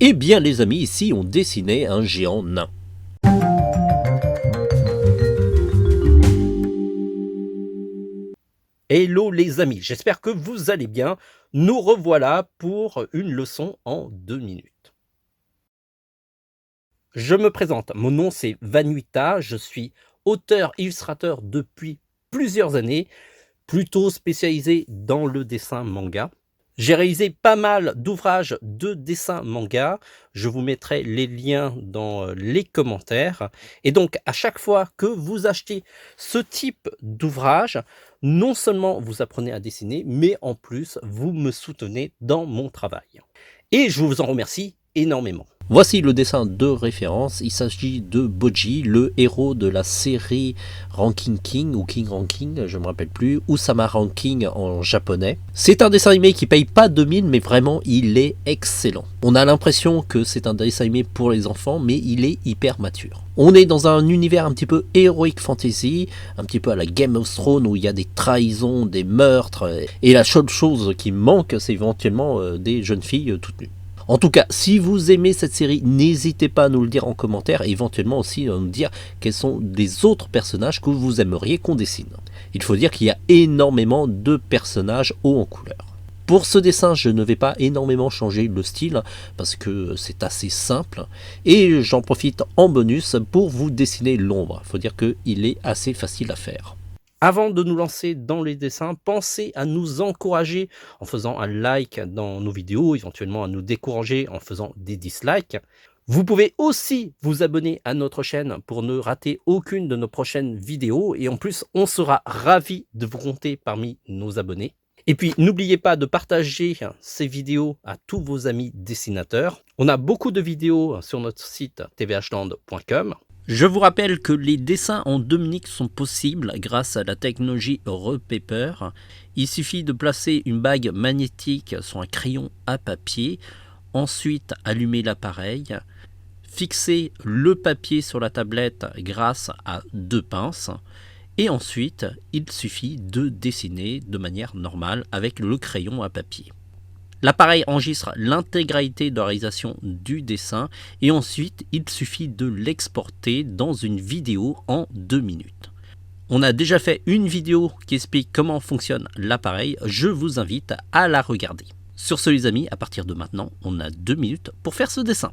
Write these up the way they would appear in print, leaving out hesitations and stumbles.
Eh bien les amis, ici on dessinait un géant nain. Hello les amis, j'espère que vous allez bien. Nous revoilà pour une leçon en 2 minutes. Je me présente, mon nom c'est Vanuita, je suis auteur-illustrateur depuis plusieurs années, plutôt spécialisé dans le dessin manga. J'ai réalisé pas mal d'ouvrages de dessin manga, je vous mettrai les liens dans les commentaires. Et donc à chaque fois que vous achetez ce type d'ouvrage, non seulement vous apprenez à dessiner, mais en plus vous me soutenez dans mon travail. Et je vous en remercie énormément. Voici le dessin de référence, il s'agit de Boji, le héros de la série Ranking King ou King Ranking, je ne me rappelle plus, Usama Ranking en japonais. C'est un dessin animé qui paye pas 2000 mais vraiment il est excellent. On a l'impression que c'est un dessin animé pour les enfants mais il est hyper mature. On est dans un univers un petit peu heroic fantasy, un petit peu à la Game of Thrones où il y a des trahisons, des meurtres et la seule chose qui manque c'est éventuellement des jeunes filles toutes nues. En tout cas, si vous aimez cette série, n'hésitez pas à nous le dire en commentaire et éventuellement aussi à nous dire quels sont les autres personnages que vous aimeriez qu'on dessine. Il faut dire qu'il y a énormément de personnages hauts en couleur. Pour ce dessin, je ne vais pas énormément changer le style parce que c'est assez simple et j'en profite en bonus pour vous dessiner l'ombre. Il faut dire qu'il est assez facile à faire. Avant de nous lancer dans les dessins, pensez à nous encourager en faisant un like dans nos vidéos, éventuellement à nous décourager en faisant des dislikes. Vous pouvez aussi vous abonner à notre chaîne pour ne rater aucune de nos prochaines vidéos et en plus on sera ravis de vous compter parmi nos abonnés. Et puis n'oubliez pas de partager ces vidéos à tous vos amis dessinateurs. On a beaucoup de vidéos sur notre site tvhland.com. Je vous rappelle que les dessins en 2 minutes sont possibles grâce à la technologie Repaper. Il suffit de placer une bague magnétique sur un crayon à papier, ensuite allumer l'appareil, fixer le papier sur la tablette grâce à 2 pinces, et ensuite il suffit de dessiner de manière normale avec le crayon à papier. L'appareil enregistre l'intégralité de la réalisation du dessin et ensuite il suffit de l'exporter dans une vidéo en 2 minutes. On a déjà fait une vidéo qui explique comment fonctionne l'appareil, je vous invite à la regarder. Sur ce les amis, à partir de maintenant, on a 2 minutes pour faire ce dessin.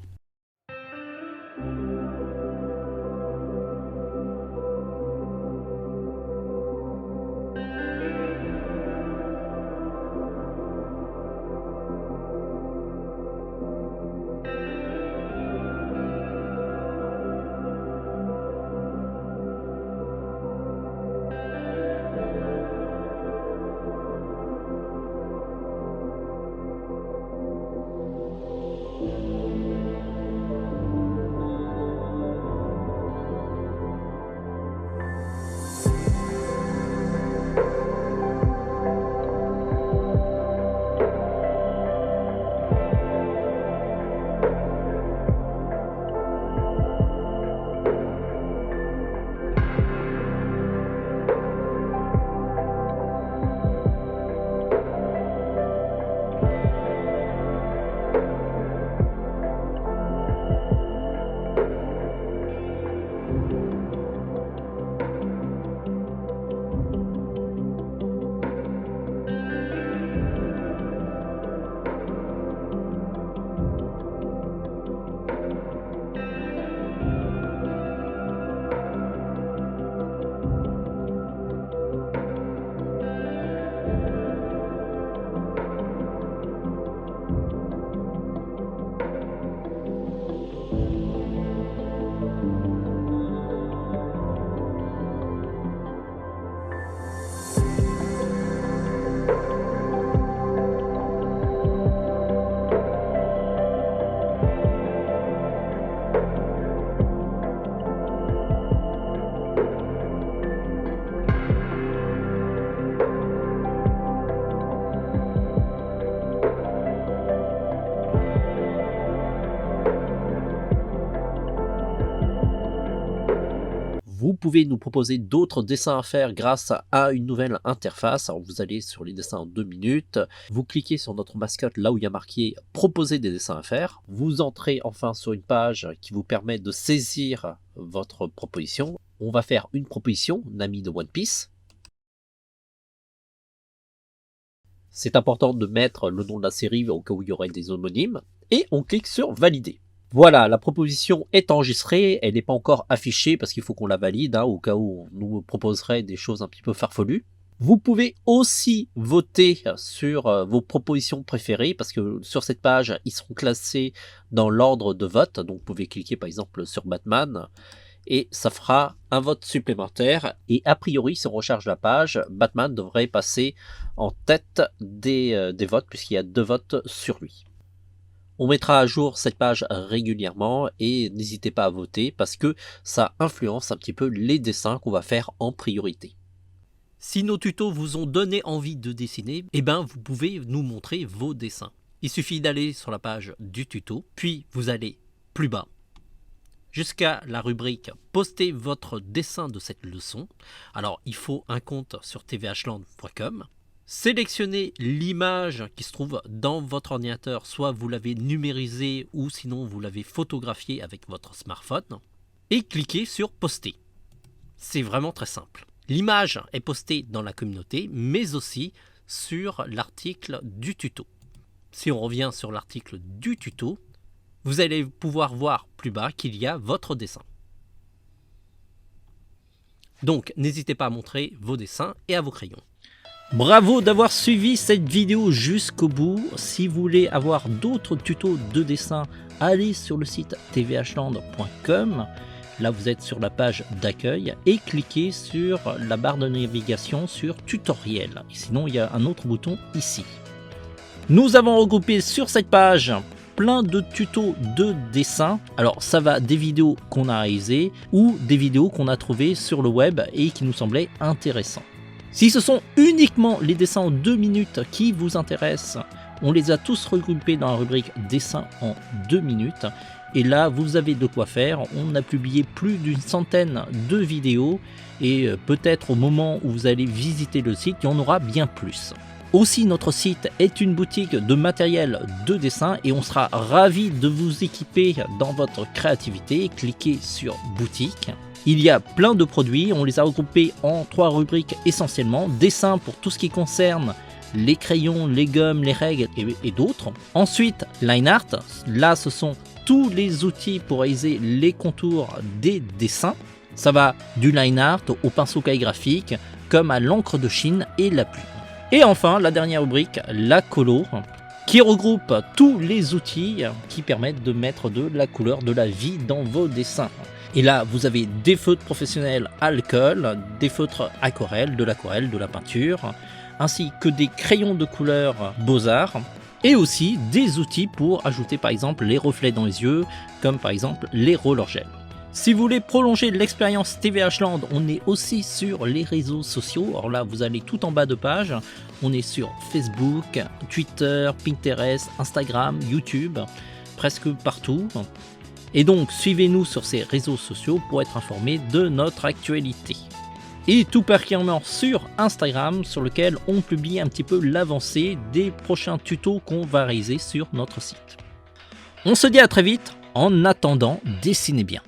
Vous pouvez nous proposer d'autres dessins à faire grâce à une nouvelle interface. Alors vous allez sur les dessins en 2 minutes, vous cliquez sur notre mascotte là où il y a marqué proposer des dessins à faire. Vous entrez enfin sur une page qui vous permet de saisir votre proposition. On va faire une proposition, Nami de One Piece. C'est important de mettre le nom de la série au cas où il y aurait des homonymes. Et on clique sur valider. Voilà, la proposition est enregistrée, elle n'est pas encore affichée parce qu'il faut qu'on la valide, au cas où on nous proposerait des choses un petit peu farfelues. Vous pouvez aussi voter sur vos propositions préférées parce que sur cette page, ils seront classés dans l'ordre de vote. Donc vous pouvez cliquer par exemple sur Batman et ça fera un vote supplémentaire. Et a priori, si on recharge la page, Batman devrait passer en tête des votes puisqu'il y a 2 votes sur lui. On mettra à jour cette page régulièrement et n'hésitez pas à voter parce que ça influence un petit peu les dessins qu'on va faire en priorité. Si nos tutos vous ont donné envie de dessiner, vous pouvez nous montrer vos dessins. Il suffit d'aller sur la page du tuto, puis vous allez plus bas, jusqu'à la rubrique « Postez votre dessin de cette leçon ». Alors, il faut un compte sur tvhland.com. Sélectionnez l'image qui se trouve dans votre ordinateur, soit vous l'avez numérisée ou sinon vous l'avez photographiée avec votre smartphone et cliquez sur poster. C'est vraiment très simple. L'image est postée dans la communauté mais aussi sur l'article du tuto. Si on revient sur l'article du tuto, vous allez pouvoir voir plus bas qu'il y a votre dessin. Donc n'hésitez pas à montrer vos dessins et à vos crayons. Bravo d'avoir suivi cette vidéo jusqu'au bout. Si vous voulez avoir d'autres tutos de dessin, allez sur le site tvhland.com. Là, vous êtes sur la page d'accueil et cliquez sur la barre de navigation sur tutoriel. Et sinon, il y a un autre bouton ici. Nous avons regroupé sur cette page plein de tutos de dessin. Alors, ça va des vidéos qu'on a réalisées ou des vidéos qu'on a trouvées sur le web et qui nous semblaient intéressantes. Si ce sont uniquement les dessins en 2 minutes qui vous intéressent, on les a tous regroupés dans la rubrique dessins en 2 minutes. Et là, vous avez de quoi faire. On a publié plus d'une centaine de vidéos et peut-être au moment où vous allez visiter le site, il y en aura bien plus. Aussi, notre site est une boutique de matériel de dessin et on sera ravis de vous équiper dans votre créativité. Cliquez sur boutique. Il y a plein de produits, on les a regroupés en 3 rubriques essentiellement. Dessin pour tout ce qui concerne les crayons, les gommes, les règles et d'autres. Ensuite, line art, là ce sont tous les outils pour réaliser les contours des dessins. Ça va du line art au pinceau calligraphique, comme à l'encre de Chine et la plume. Et enfin, la dernière rubrique, la colo, qui regroupe tous les outils qui permettent de mettre de la couleur, de la vie dans vos dessins. Et là, vous avez des feutres professionnels alcool, des feutres aquarelles, de la peinture, ainsi que des crayons de couleur Beaux-Arts, et aussi des outils pour ajouter par exemple les reflets dans les yeux, comme par exemple les roller gel. Si vous voulez prolonger l'expérience tvhland, on est aussi sur les réseaux sociaux. Alors là, vous allez tout en bas de page. On est sur Facebook, Twitter, Pinterest, Instagram, YouTube, presque partout. Et donc, suivez-nous sur ces réseaux sociaux pour être informé de notre actualité. Et tout particulièrement sur Instagram, sur lequel on publie un petit peu l'avancée des prochains tutos qu'on va réaliser sur notre site. On se dit à très vite. En attendant, dessinez bien.